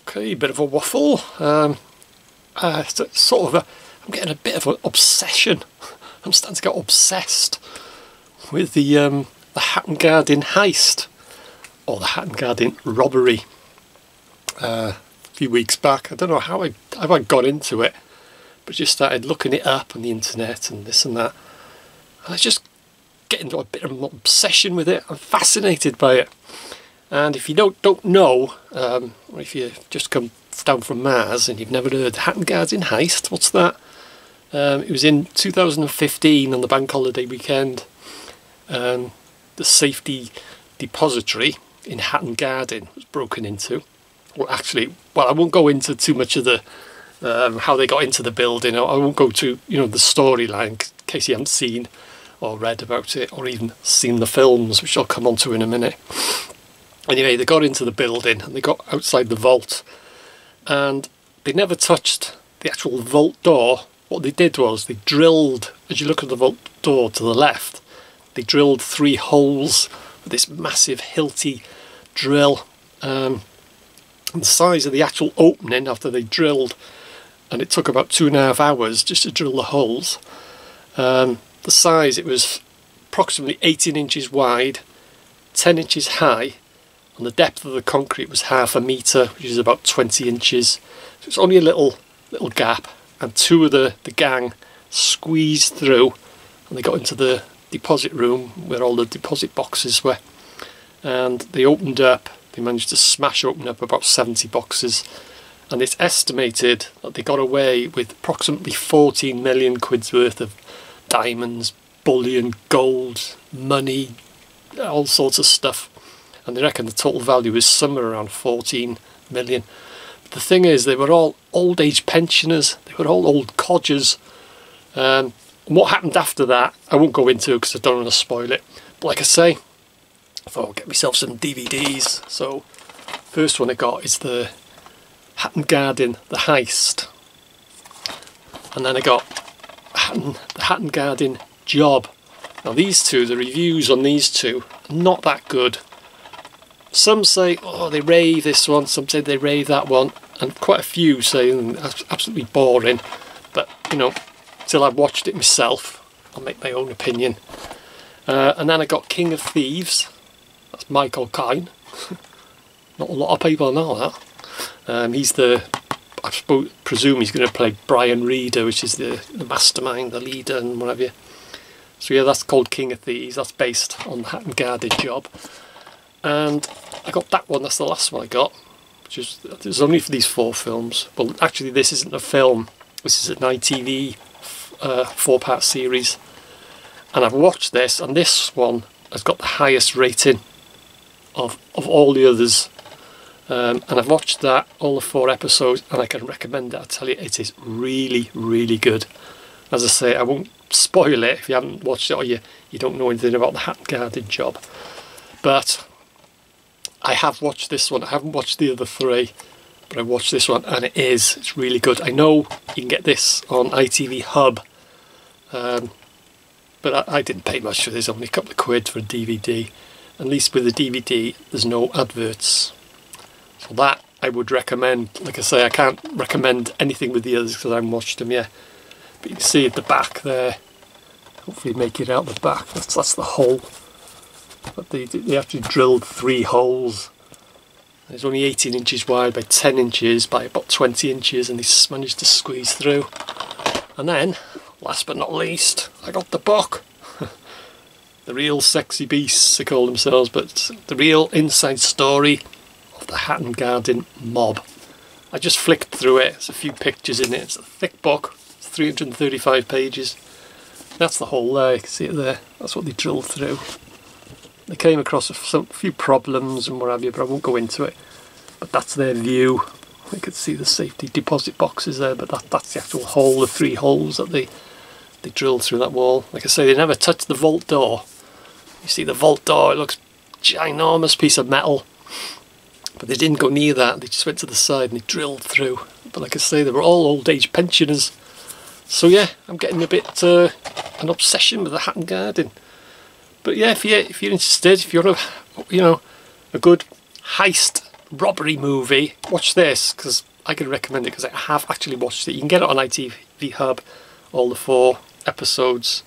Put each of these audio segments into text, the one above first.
Okay, bit of a waffle. I'm getting a bit of an obsession. I'm starting to get obsessed with the Hatton Garden heist, or the Hatton Garden robbery. A few weeks back, I don't know how I got into it, but just started looking it up on the internet and this and that. And I just get into a bit of an obsession with it. I'm fascinated by it. And if you don't know, or if you just come down from Mars and you've never heard the Hatton Garden heist, what's that? It was in 2015 on the bank holiday weekend. The safety depository in Hatton Garden was broken into. Well, I won't go into too much of the how they got into the building. I won't go to the storyline in case you haven't seen or read about it, or even seen the films, which I'll come on to in a minute. Anyway, they got into the building and they got outside the vault, and they never touched the actual vault door. What they did was they drilled, as you look at the vault door to the left, they drilled 3 holes with this massive hilty drill. And the size of the actual opening after they drilled, and it took about 2.5 hours just to drill the holes. The size, it was approximately 18 inches wide, 10 inches high, and the depth of the concrete was 0.5 metre, which is about 20 inches. So it's only a little gap, and 2 of the gang squeezed through, and they got into the deposit room where all the deposit boxes were, and they managed to smash open up about 70 boxes, and it's estimated that they got away with approximately 14 million quid's worth of diamonds, bullion, gold, money, all sorts of stuff, and they reckon the total value is somewhere around 14 million. But the thing is, they were all old age pensioners, they were all old codgers. And what happened after that I won't go into because I don't want to spoil it, but like I say, I thought I'll get myself some DVDs. So first one I got is the Hatton Garden, the heist, and then I got the Hatton Garden job. Now these two, the reviews on these two are not that good. Some say, oh, they rave this one, some say they rave that one, and quite a few say absolutely boring. But till I've watched it myself, I'll make my own opinion. And then I got King of Thieves. That's Michael Caine. Not a lot of people know that. He's presume he's going to play Brian Reader, which is the mastermind, the leader, and whatever. So yeah, that's called King of Thieves. That's based on the Hatton Garden job. And I got that one. That's the last one I got. It was only for these 4 films. Well, actually, this isn't a film. This is an ITV 4-part series. And I've watched this, and this one has got the highest rating of all the others. And I've watched that, all the 4 episodes, and I can recommend it. I tell you, it is really, really good. As I say, I won't spoil it if you haven't watched it or you don't know anything about the Hatton Garden job. But I have watched this one. I haven't watched the other 3, but I watched this one, and it's really good. I know you can get this on ITV Hub, but I didn't pay much for this, only a couple of quid for a DVD. At least with the DVD, there's no adverts. So that I would recommend. Like I say, I can't recommend anything with the others because I haven't watched them yet. But you can see at the back there, hopefully make it out the back, that's the hole. But they actually drilled 3 holes. It's only 18 inches wide by 10 inches by about 20 inches, and they managed to squeeze through. And then, last but not least, I got the book. The real sexy beasts, they call themselves, but the real inside story of the Hatton Garden mob. I just flicked through it. There's a few pictures in it. It's a thick book. It's 335 pages. That's the hole there. You can see it there. That's what they drilled through. They came across a few problems and what have you, but I won't go into it. But that's their view. You can see the safety deposit boxes there, but that's the actual hole, the 3 holes that they drilled through that wall. Like I say, they never touched the vault door. You see the vault door, it looks ginormous piece of metal. But they didn't go near that, they just went to the side and they drilled through. But like I say, they were all old age pensioners. So yeah, I'm getting a bit an obsession with the Hatton Garden. But yeah, if you're interested, if you're a good heist robbery movie. Watch this, because I could recommend it, because I have actually watched it. You can get it on ITV Hub, all the 4 episodes.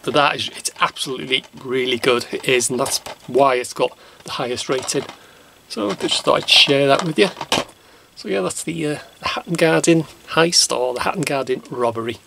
But it's absolutely really good. It is, and that's why it's got the highest rating. So I just thought I'd share that with you. So yeah, that's the Hatton Garden heist, or the Hatton Garden robbery.